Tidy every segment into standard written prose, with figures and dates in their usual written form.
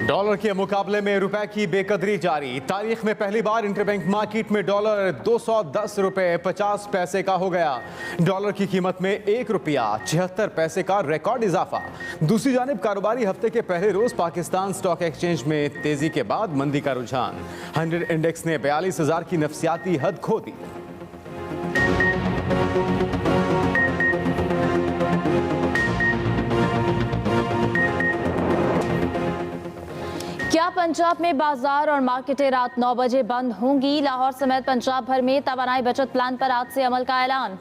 Dollar के मुकाबले में रुपए की बेकदरी जारी। तारीख में पहली बार इंटरबैंक मार्केट में डॉलर 210 रुपए 50 पैसे का हो गया। डॉलर की कीमत में 1 रुपया 76 पैसे का रिकॉर्ड इजाफा। दूसरी जानिब कारोबारी हफ्ते के पहले रोज पाकिस्तान स्टॉक एक्सचेंज में तेजी के बाद मंदी का रुझान। 100 इंडेक्स ने 42,000 की नफसियाती हद खो दी। क्या पंजाब में बाजार और मार्केटें रात 9 बजे बंद होंगी? लाहौर समेत पंजाब भर में तवानाई बचत प्लान पर आज से अमल का ऐलान।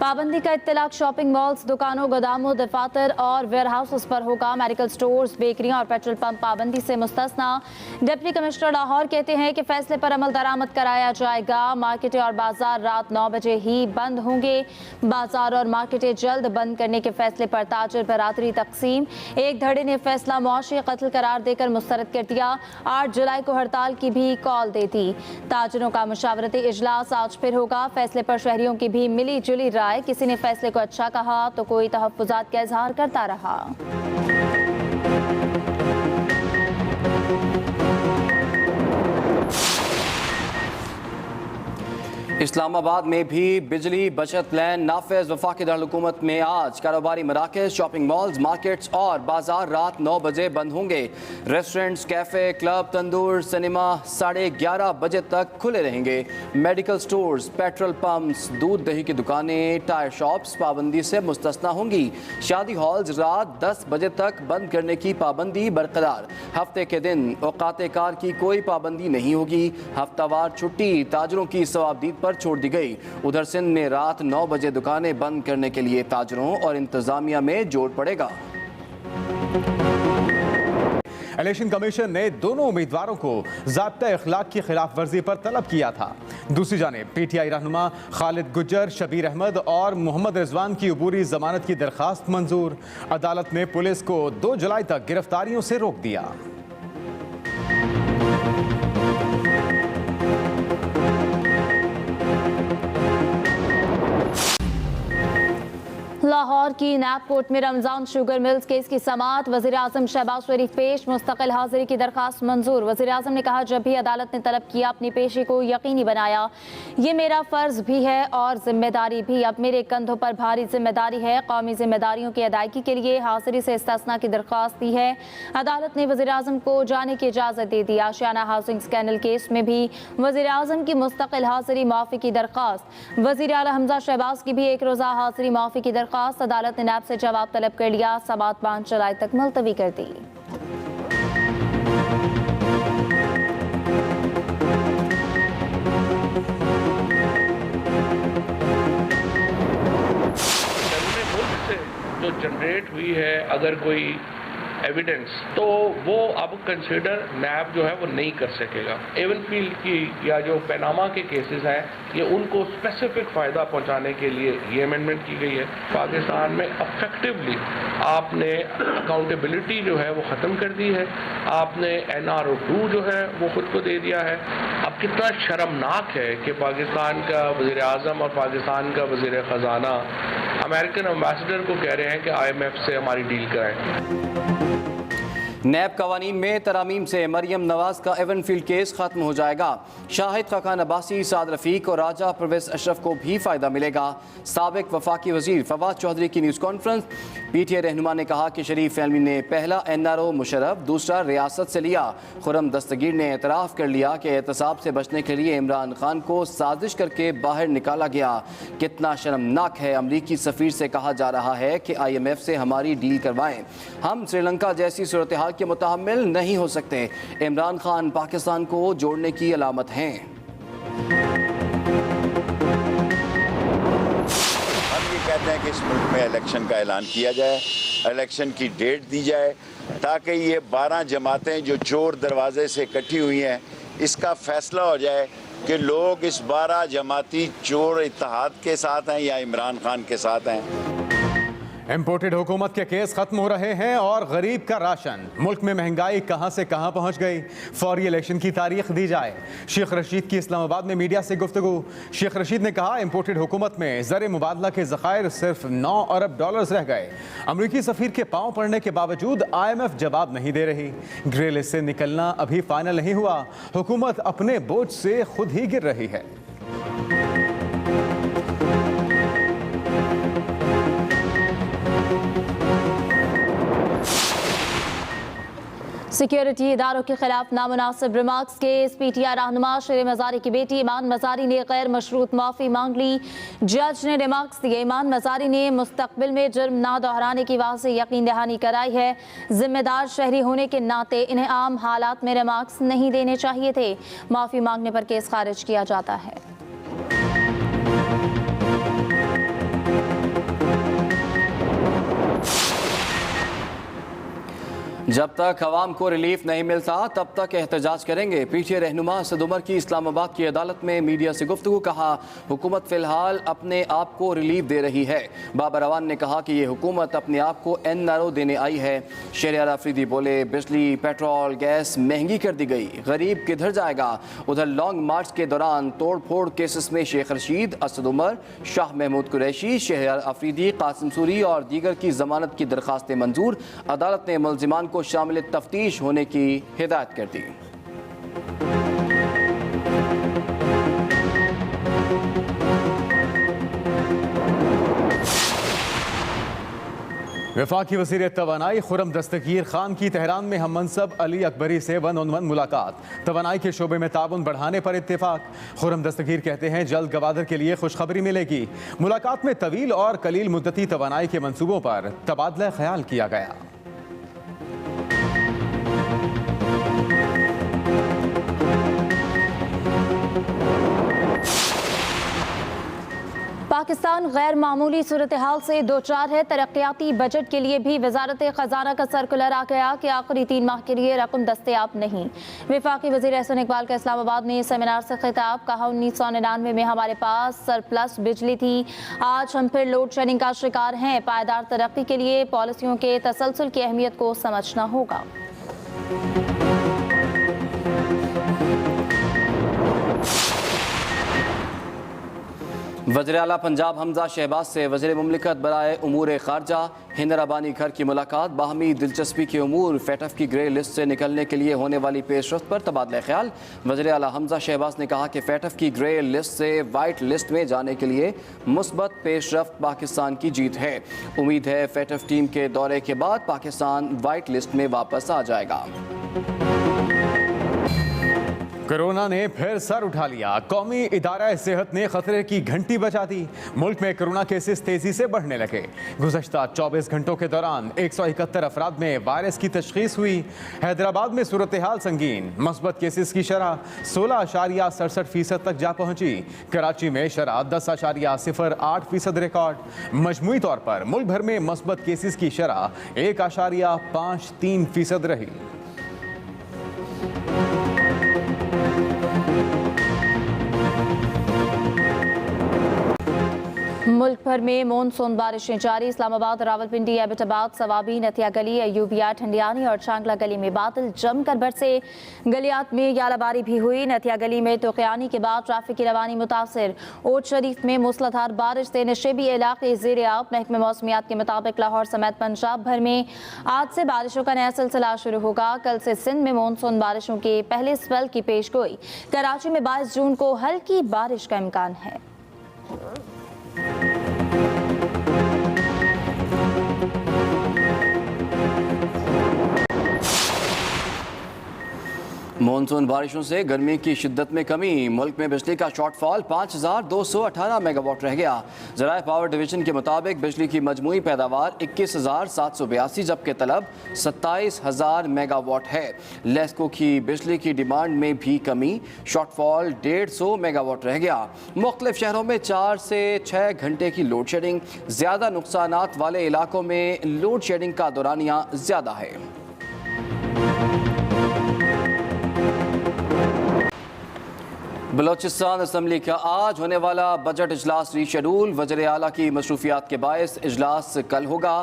पाबंदी का इत्तलाक शॉपिंग मॉल्स, दुकानों, गोदामों, दफातर और वेयर हाउसेस पर होगा। मेडिकल स्टोर्स, बेकरियां और पेट्रोल पंप पाबंदी से मुस्तस्ना। डिप्टी कमिश्नर लाहौर कहते हैं कि फैसले पर अमल दरामद कराया जाएगा। मार्केटें और बाजार रात 9 बजे ही बंद होंगे। बाजार और मार्केटें जल्द बंद करने के फैसले पर ताजिर बरादरी तकसीम। एक धड़े ने फैसला मुआशी कत्ल करार देकर मुस्तरद कर दिया। 8 जुलाई को हड़ताल की भी कॉल दे दी। ताजिरों का मुशावरती इजलास आज फिर होगा। फैसले पर शहरियों की भी मिली जुली राय। किसी ने फैसले को अच्छा कहा तो कोई तहफ्फुजात का इजहार करता रहा। इस्लामाबाद में भी बिजली बचत प्लान नाफिज। वफाकी दारुल-हुकूमत में आज कारोबारी मराकज़, शॉपिंग मॉल्स, मार्केट्स और बाजार रात 9 बजे बंद होंगे। रेस्टोरेंट्स, कैफ़े, क्लब, तंदूर, सिनेमा 11:30 बजे तक खुले रहेंगे। मेडिकल स्टोर्स, पेट्रोल पंप्स, दूध दही की दुकानें, टायर शॉप्स पाबंदी से मुस्तस्ना होंगी। शादी हॉल्स रात 10 बजे तक बंद करने की पाबंदी बरकरार। हफ्ते के दिन औकात कार की कोई पाबंदी नहीं होगी। हफ्तावार छुट्टी ताजरों की सवाबदीद पर छोड़ दी गई। उधर सिंध में रात 9 बजे दुकानें बंद करने के लिए ताजरों और इंतजामिया में जोर पड़ेगा। इलेक्शन कमीशन ने दोनों उम्मीदवारों को ज़ाब्ता इखलाक की खिलाफ वर्जी पर तलब किया था। दूसरी जानिब PTI रहनुमा खालिद गुज्जर, शबीर अहमद और मोहम्मद रिजवान की अबूरी जमानत की दरख्वास्त मंजूर। अदालत ने पुलिस को 2 जुलाई तक गिरफ्तारियों से रोक दिया। लाहौर की नैब कोर्ट में रमजान शुगर मिल्स केस की समाअत। वज़ीर आज़म शहबाज शरीफ पेश, मुस्तकिल हाजिरी की दरख्वास्त मंजूर। वज़ीर आज़म ने कहा, जब भी अदालत ने तलब किया अपनी पेशी को यकीनी बनाया। ये मेरा फ़र्ज भी है और जिम्मेदारी भी। अब मेरे कंधों पर भारी जिम्मेदारी है। कौमी जिम्मेदारियों की अदायगी के लिए हाजिरी से इस्तिस्ना की दरख्वास्त दी है। अदालत ने वज़ीर आज़म को जाने की इजाज़त दे दी। आशियाना हाउसिंग स्कैंडल केस में भी वज़ीर आज़म की मुस्तकिल हाजिरी माफ़ी की दरख्वास्त। वज़ीर आला हमजा शहबाज की भी 1 रोज़ा हाजिरी माफ़ी की दरख्वास्त। अदालत ने नैब से जवाब तलब कर लिया। समाअत 5 जुलाई तक मुलतवी कर दी। जो जनरेट हुई है अगर कोई एविडेंस, तो वो अब कंसिडर नैब जो है वो नहीं कर सकेगा। एवनफील्ड की या जो पनामा के केसेस हैं, ये उनको स्पेसिफिक फ़ायदा पहुंचाने के लिए ये अमेंडमेंट की गई है। पाकिस्तान में अफेक्टिवली आपने अकाउंटेबिलिटी जो है वो ख़त्म कर दी है। आपने NRO 2 जो है वो ख़ुद को दे दिया है। अब कितना शर्मनाक है कि पाकिस्तान का वज़ीर आज़म और पाकिस्तान का वज़ीर ख़जाना अमेरिकन एम्बेसडर को कह रहे हैं कि IMF से हमारी डील कराएं। नैब कवानीन में तरामीम से मरियम नवाज का एवनफील्ड केस खत्म हो जाएगा। शाहिद खाकान अब्बासी, साद रफीक और राजा परवेज अशरफ को भी फ़ायदा मिलेगा। साबिक वफाकी वजीर फवाद चौधरी की न्यूज़ कॉन्फ्रेंस। PTI रहनुमा ने कहा कि शरीफ फैमिली ने पहला NRO मुशर्रफ, दूसरा रियासत से लिया। खुरम दस्तगीर ने एतराफ़ कर लिया कि एहतसाब से बचने के लिए इमरान खान को साजिश करके बाहर निकाला गया। कितना शर्मनाक है। अमरीकी सफ़ीर से कहा जा रहा है कि IMF से हमारी डील करवाएं। हम श्रीलंका जैसी सूरत हाल के मुताहम्मिल नहीं हो सकते। इमरान खान पाकिस्तान को जोड़ने की अलामत हैं। हम ये कहते हैं कि इस मुल्क में इलेक्शन का ऐलान किया जाए, इलेक्शन की डेट दी जाए, ताकि ये 12 जमातें जो चोर दरवाजे से इकट्ठी हुई हैं, इसका फैसला हो जाए कि लोग इस 12 जमाती चोर इत्तेहाद के साथ हैं या इमरान खान के साथ हैं। इम्पोर्टेड हुकूमत के केस खत्म हो रहे हैं और गरीब का राशन। मुल्क में महंगाई कहां से कहां पहुंच गई, फौरी इलेक्शन की तारीख दी जाए। शेख रशीद की इस्लामाबाद में मीडिया से गुफ्तगू। शेख रशीद ने कहा, इम्पोर्टेड हुकूमत में ज़र मुबादला के ज़खायर सिर्फ 9 अरब डॉलर्स रह गए। अमरीकी सफ़ीर के पांव पड़ने के बावजूद IMF जवाब नहीं दे रही। ग्रे लिस्ट से निकलना अभी फाइनल नहीं हुआ। हुकूमत अपने बोझ से खुद ही गिर रही है। सिक्योरिटी इदारों के खिलाफ नामुनासिब रिमार्क्स के PTI रहनुमा शेर मज़ारी की बेटी ईमान मज़ारी ने गैर मशरूत माफ़ी मांग ली। जज ने रिमार्क्स दिए। ईमान मज़ारी ने मुस्तकबिल में जुर्म ना दोहराने की वाज़ेह यकीन दहानी कराई है। जिम्मेदार शहरी होने के नाते इन्हें आम हालात में रिमार्क्स नहीं देने चाहिए थे। माफ़ी मांगने पर केस खारिज किया जाता है। जब तक अवाम को रिलीफ नहीं मिलता तब तक एहतजाज करेंगे। PTI रहनुमा असद उमर की इस्लामाबाद की अदालत में मीडिया से गुफ्तगू। कहा, हुकूमत फ़िलहाल अपने आप को रिलीफ दे रही है। बाबर अवान ने कहा कि ये हुकूमत अपने आप को NRO देने आई है। शहरियार अफरीदी बोले, बिजली, पेट्रोल, गैस महंगी कर दी गई, गरीब किधर जाएगा। उधर लॉन्ग मार्च के दौरान तोड़ फोड़ केसेस में शेख रशीद, असद उमर, शाह महमूद कुरैशी, शहरियार अफरीदी, कासिम सूरी और दीगर की जमानत की दरखास्तें मंजूर। अदालत ने मुल्जिमान को शामिल तफ्तीश होने की हिदायत कर दी। वफाकी वज़ीर तवानाई खुर्रम दस्तगीर खान की तेहरान में हम मनसब अली अकबरी से 1-on-1 मुलाकात। तवानाई के शोबे में ताउन बढ़ाने पर इत्तेफाक। खुर्रम दस्तगीर कहते हैं जल्द गवादर के लिए खुशखबरी मिलेगी। मुलाकात में तवील और कलील मुद्दती तवानाई के मंसूबों पर तबादला ख्याल किया गया। पाकिस्तान गैर मामूली सूरत हाल से दो चार है। तरक्याती बजट के लिए भी वजारत खजाना का सर्कुलर आ गया कि आखिरी 3 माह के लिए रकम दस्तयाब नहीं। वफाकी वज़ीर एहसन इकबाल का इस्लामाबाद में सेमिनार से खिताब। कहा, 1999 में हमारे पास सरप्लस बिजली थी, आज हम फिर लोड शेडिंग का शिकार हैं। पायदार तरक्की के लिए पॉलिसियों के तसलसल की अहमियत को समझना होगा। वज़ीर आला पंजाब हमजा शहबाज से वज़ीर मुमलिकत बराए उमूर खारजा हिंद रबानी घर की मुलाकात। बाहमी दिलचस्पी के उमूर, FATF की ग्रे लिस्ट से निकलने के लिए होने वाली पेशरफ्त पर तबादला ख्याल। वज़ीर आला हमजा शहबाज ने कहा कि FATF की ग्रे लिस्ट से वाइट लिस्ट में जाने के लिए मुस्बत पेशरफ्त पाकिस्तान की जीत है। उम्मीद है FATF टीम के दौरे के बाद पाकिस्तान वाइट लिस्ट में वापस आ जाएगा। कोरोना ने फिर सर उठा लिया। कौमी इदारा सेहत ने खतरे की घंटी बजा दी। मुल्क में कोरोना केसेस तेजी से बढ़ने लगे। गुज़श्ता 24 घंटों के दौरान 171 अफराद में वायरस की तशखीस हुई। हैदराबाद में सूरत हाल संगीन। मस्बत केसेस की शरह 16.67% तक जा पहुंची। कराची में शरह 10.08% रिकॉर्ड। मजमूई तौर पर मुल्क भर में मस्बत केसेस की शरह 1.53% रही। मुल्क भर में मानसून बारिशें जारी। इस्लामाबाद, रावलपिंडी, एबटाबाद, सवाबी, नथिया गली, अयूबिया, ठंडियानी और चांगला गली में बादल जमकर बरसे। गलियात में यालाबारी भी हुई। नथिया गली में तोक़यानी के बाद ट्रैफिक की रवानी मुतासर। ओट शरीफ में मूसलाधार बारिश से नशेबी इलाके ज़ेर आब। महकमे मौसमियात के मुताबिक लाहौर समेत पंजाब भर में आज से बारिशों का नया सिलसिला शुरू होगा। कल से सिंध में मानसून बारिशों के पहले स्पेल की पेशगोई। कराची में 22 जून को हल्की बारिश का इम्कान है। मानसून बारिशों से गर्मी की शिद्दत में कमी। मुल्क में बिजली का शॉर्टफॉल 5218 मेगावाट रह गया। ज़राए पावर डिवीजन के मुताबिक बिजली की मजमूई पैदावार 21,782 जबकि तलब 27,000 मेगावाट है। लेस्को की बिजली की डिमांड में भी कमी। शॉर्टफॉल 150 मेगावाट रह गया। मुख्तलिफ शहरों में 4 से 6 घंटे की लोड शेडिंग। ज़्यादा नुकसानात वाले इलाकों में लोड शेडिंग का दौरानिया ज़्यादा है। बलोचिस्तान असम्बली का आज होने वाला बजट इजलास रीशेड्यूल। वज़ीर आला की मसरूफियात के बायस इजलास कल होगा।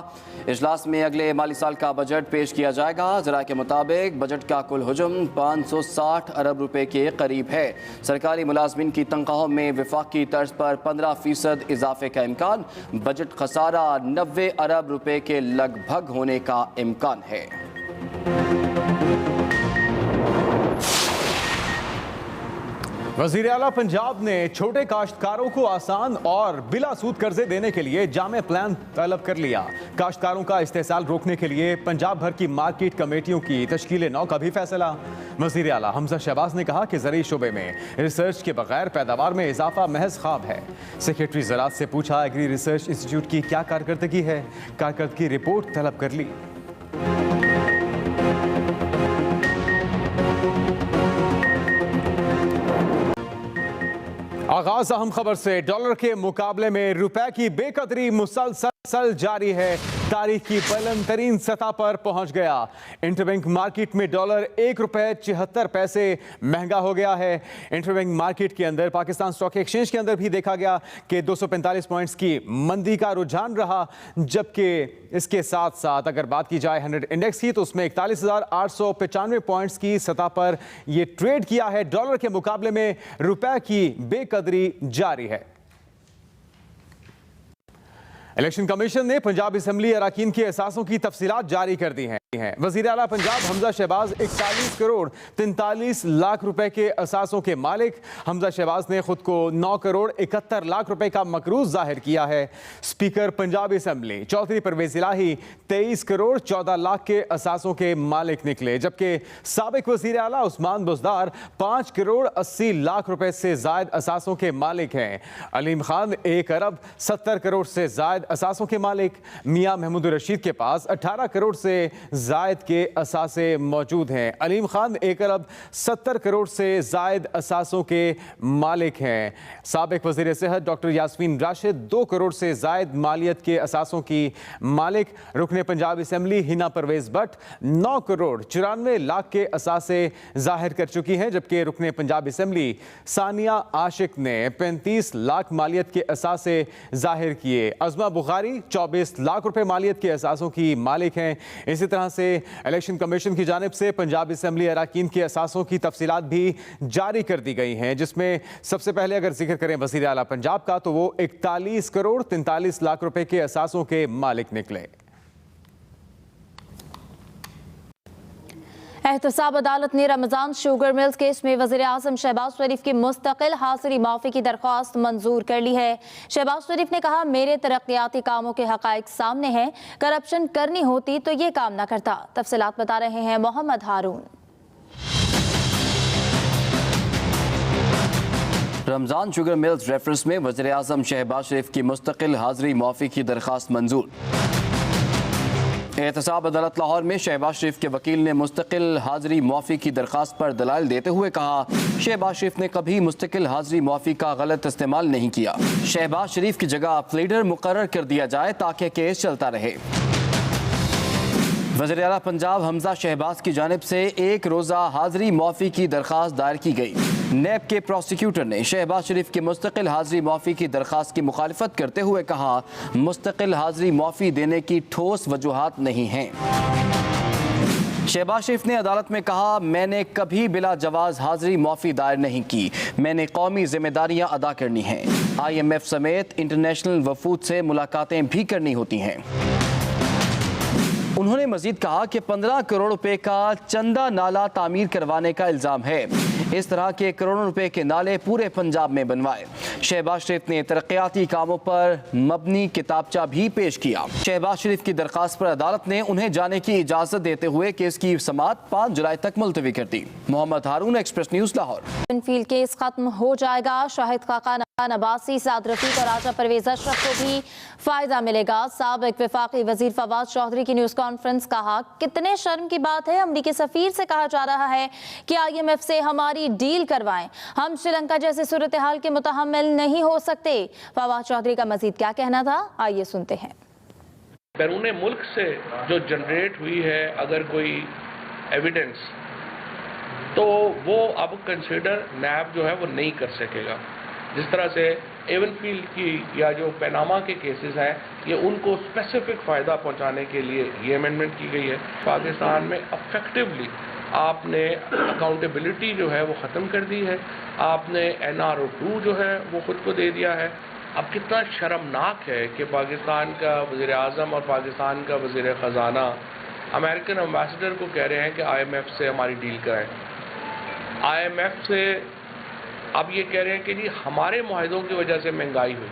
इजलास में अगले माली साल का बजट पेश किया जाएगा। ज़रा के मुताबिक बजट का कुल हुजम 560 अरब रुपए के करीब है। सरकारी मुलाजमिन की तनख्वाहों में वफाकी तर्ज पर 15% इजाफे का इम्कान। बजट खसारा 90 अरब रुपए के लगभग होने का इम्कान है। वज़ीर आला पंजाब ने छोटे काश्तकारों को आसान और बिला सूद कर्जे देने के लिए जामे प्लान तलब कर लिया। काश्तकारों का इस्तेसाल रोकने के लिए पंजाब भर की मार्केट कमेटियों की तश्कील नौ का भी फैसला। वज़ीर आला हमजा शहबाज ने कहा कि ज़रूरी शोबे में रिसर्च के बगैर पैदावार में इजाफा महज ख्वाब है। सेक्रेटरी ज़राअत से पूछा एग्री रिसर्च इंस्टीट्यूट की क्या कारकर्दगी है, कारकर्दगी रिपोर्ट तलब कर ली। आगाज अहम खबर से। डॉलर के मुकाबले में रुपए की बेकदरी मुसलसल जारी है। तारीख की बुलंद तरीन सतह पर पहुंच गया। इंटरबैंक मार्केट में डॉलर 1 रुपए 74 पैसे महंगा हो गया है। इंटरबैंक मार्केट के अंदर पाकिस्तान स्टॉक एक्सचेंज के अंदर भी देखा गया कि 245 पॉइंट्स की मंदी का रुझान रहा, जबकि इसके साथ साथ अगर बात की जाए 100 इंडेक्स की तो उसमें 41,895 पॉइंट्स की सतह पर यह ट्रेड किया है। डॉलर के मुकाबले में रुपए की बेकदरी जारी है। इलेक्शन कमीशन ने पंजाब असेंबली अराकीन के असासों की तफसीलात जारी कर दी हैं। वज़ीर आला पंजाब हमजा शहबाज 41 करोड़ 43 लाख रुपए के असासों के मालिक। हमजा शहबाज ने खुद को 9 करोड़ 71 लाख रुपए का मकरूज जाहिर किया है। स्पीकर पंजाब असेंबली चौधरी परवेज इलाही 23 करोड़ 14 लाख के असासों के मालिक निकले, जबकि साबिक वज़ीर आला उस्मान बुज़दार 5 करोड़ 80 लाख रुपए से जायद असासों के मालिक हैं। अलीम खान 1 अरब 70 करोड़ से जायद असासों के मालिक। मियां महमूद रशीद के पास 18 करोड़ से जायद के असासे मौजूद हैं। अलीम खान 1 अरब 70 करोड़ से जायद असासों के मालिक हैं। साबिक वज़ीर सेहत डॉक्टर यास्मीन राशिद 2 करोड़ से जायद मालियत के असासों की मालिक। रुकने पंजाब असेंबली हिना परवेज भट्ट 9 करोड़ 94 लाख के असासे जाहिर कर चुकी हैं, जबकि रुकने पंजाब असेंबली सानिया आशिक ने 35 लाख मालियत के असासे जाहिर किए। अज़मा बुखारी 24 लाख रुपए मालियत के असासों की मालिक हैं। इसी तरह से इलेक्शन कमीशन की जानिब से पंजाब असेंबली अराकीन के असासों की तफसीलात भी जारी कर दी गई हैं, जिसमें सबसे पहले अगर जिक्र करें वज़ीर आला पंजाब का तो वो 41 करोड़ 43 लाख रुपए के असासों के मालिक निकले। एहतसाब अदालत ने रमजान शुगर मिल्स केस में वज़ीर आज़म शहबाज शरीफ की मुस्तकिल हाजिरी माफ़ी की दरख्वास्त मंजूर कर ली है। शहबाज शरीफ ने कहा, मेरे तरक्याती कामों के हक़ाइक़ सामने हैं, करप्शन करनी होती तो ये काम ना करता। तफसीलात बता रहे हैं मोहम्मद हारून। रमजान शुगर मिल्स रेफरेंस में वज़ीर आज़म शहबाज शरीफ की मुस्तकिल हाजिरी माफ़ी की दरख्वास्त मंजूर। एहतसाब अदालत लाहौर में शहबाज शरीफ के वकील ने मुस्तकिल हाजिरी मुआफ़ी की दरख्वास्त पर दलाइल देते हुए कहा, शहबाज शरीफ ने कभी मुस्तकिल हाजिरी मुआफ़ी का गलत इस्तेमाल नहीं किया। शहबाज शरीफ की जगह प्लीडर मुकर्रर कर दिया जाए ताकि केस चलता रहे। वज़ीर आला पंजाब हमजा शहबाज की जानिब से 1 रोज़ा हाजिरी मुआफ़ी की दरख्वास्त दायर की गई। नैब के प्रोसिक्यूटर ने शहबाज शरीफ की मुस्तकिल हाजिरी मुआफ़ी की दरख्वास्त की मुखालिफत करते हुए कहा, मुस्तकिल हाजिरी मुआफ़ी देने की ठोस वजूहात नहीं हैं। शहबाज शरीफ ने अदालत में कहा, मैंने कभी बिला जवाज हाजिरी मुआफ़ी दायर नहीं की, मैंने कौमी जिम्मेदारियां अदा करनी हैं। IMF समेत इंटरनेशनल वफूद से मुलाकातें भी करनी होती हैं। उन्होंने मजीद कहा कि 15 करोड़ रुपए का चंदा नाला तामीर करवाने का इल्ज़ाम है। इस तरह के करोड़ों रुपए के नाले पूरे पंजाब में बनवाए। शहबाज शरीफ ने तरक्याती कामों पर मबनी किताबचा भी पेश किया। शहबाज शरीफ की दरख्वास्त पर अदालत ने उन्हें जाने की इजाज़त देते हुए केस की समाअत 5 जुलाई तक मुलतवी कर दी। Mohammad Haroon, Express News, Lahore. Field case खत्म हो जाएगा। शाहिद खाका, नबासी, साद रफीक और राजा परवेज अशरफ को भी फायदा मिलेगा। साबिक वफाकी वजीर फवाद चौधरी की न्यूज़ कॉन्फ्रेंस, कहा, कितने शर्म की बात है, अमरीकी सफीर से कहा जा रहा है कि IMF से हमारी डील करवाएं, हम श्रीलंका जैसे सूरत हाल के मुतहम्मिल नहीं हो सकते। फवाद चौधरी का मजीद क्या कहना था, आइए सुनते हैं। बैरून मुल्क से जो जनरेट हुई है, अगर कोई एविडेंस तो वो अब कंसिडर नैब जो है वो नहीं कर सकेगा। जिस तरह से एवनफील्ड की या जो पैनामा के केसेस हैं, ये उनको स्पेसिफिक फ़ायदा पहुंचाने के लिए ये अमेंडमेंट की गई है। पाकिस्तान में अफेक्टिवली आपने अकाउंटेबिलिटी जो है वो ख़त्म कर दी है, आपने NRO 2 जो है वो ख़ुद को दे दिया है। अब कितना शर्मनाक है कि पाकिस्तान का वज़ीर आज़म और पाकिस्तान का वज़ीर ख़जाना अमेरिकन एम्बेसडर को कह रहे हैं कि IMF से हमारी डील कराएं। IMF से अब ये कह रहे हैं कि जी हमारे मुआहदों की वजह से महंगाई हुई।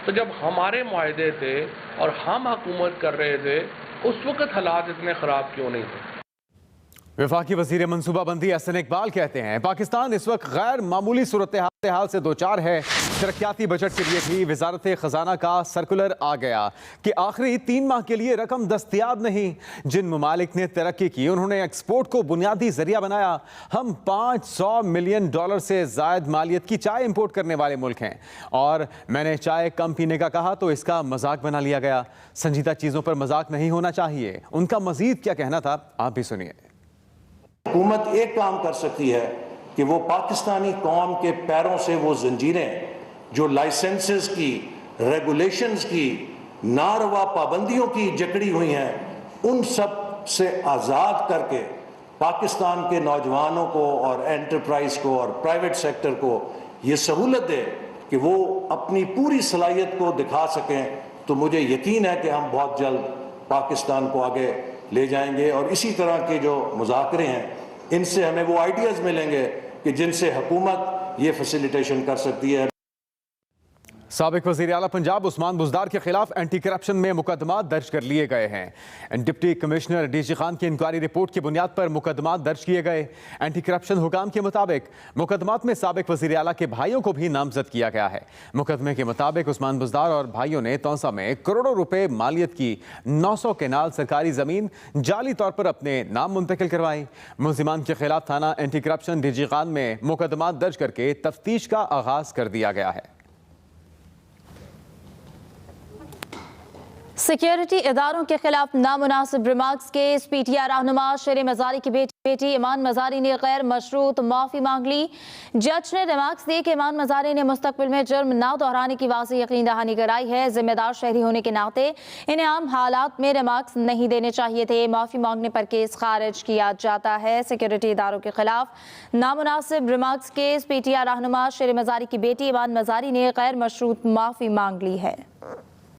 तो जब हमारे मुआहदे थे और हम हुकूमत कर रहे थे, उस वक्त हालात इतने ख़राब क्यों नहीं थे? वफाकी वजीर मनसूबाबंदी हसन इकबाल कहते हैं पाकिस्तान इस वक्त गैर मामूली सूरत हाल से दो चार है। तरक्याती बजट के लिए भी वजारत खजाना का सर्कुलर आ गया कि आखिरी 3 माह के लिए रकम दस्तयाब नहीं। जिन ममालिक ने तरक्की की उन्होंने एक्सपोर्ट को बुनियादी जरिया बनाया। हम $500 मिलियन से जायद मालियत की चाय इंपोर्ट करने वाले मुल्क हैं और मैंने चाय कम पीने का कहा तो इसका मजाक बना लिया गया। संजीदा चीजों पर मजाक नहीं होना चाहिए। उनका मजीद क्या कहना था, आप भी सुनिए। हुकूमत एक काम कर सकती है कि वो पाकिस्तानी कौम के पैरों से वो जंजीरें जो लाइसेंसेस की, रेगुलेशंस की, नारवा पाबंदियों की जकड़ी हुई हैं, उन सब से आज़ाद करके पाकिस्तान के नौजवानों को और एंटरप्राइज को और प्राइवेट सेक्टर को ये सहूलत दे कि वो अपनी पूरी सलाहियत को दिखा सकें। तो मुझे यकीन है कि हम बहुत जल्द पाकिस्तान को आगे ले जाएंगे और इसी तरह के जो मुज़ाकरे हैं इनसे हमें वो आइडियाज़ मिलेंगे कि जिनसे हुकूमत ये फैसिलिटेशन कर सकती है। साबिक वज़ीर आला पंजाब उस्मान बुज़दार के खिलाफ एंटी करप्शन में मुकदमा दर्ज कर लिए गए हैं। डिप्टी कमिश्नर DG खान की इंक्वायरी रिपोर्ट की बुनियाद पर मुकदमा दर्ज किए गए। एंटी करप्शन हुकाम के मुताबिक मुकदमात में साबिक वज़ीर आला के भाइयों को भी नामजद किया गया है। मुकदमे के मुताबिक उस्मान बुज़दार और भाइयों ने तौसा में करोड़ों रुपए मालियत की 900 केनाल सरकारी ज़मीन जाली तौर पर अपने नाम मुंतकिल करवाई। मुल्ज़िमान के खिलाफ थाना एंटी करप्शन DG खान में मुकदमा दर्ज करके तफ्तीश का आगाज कर दिया गया है। सिक्योरिटी इदारों के खिलाफ नामुनासिब रिमार्क्स केस PTI रहनुमा शेर मजारी की बेटी ईमान मजारी ने गैर मशरूत माफ़ी मांग ली। जज ने रिमार्क्स दिए कि ईमान मजारी ने मुस्तकबिल में जुर्म न दोहराने की वाज़ेह यकीन दहानी कराई है। जिम्मेदार शहरी होने के नाते इन्हें आम हालात में रिमार्क्स नहीं देने चाहिए थे। माफ़ी मांगने पर केस खारिज किया जाता है। सिक्योरिटी इदारों के खिलाफ नामुनासिब रिमार्क्स केस PTI रहनुमा शेर मजारी की बेटी ईमान मजारी ने गैर मशरूत माफ़ी मांग ली है।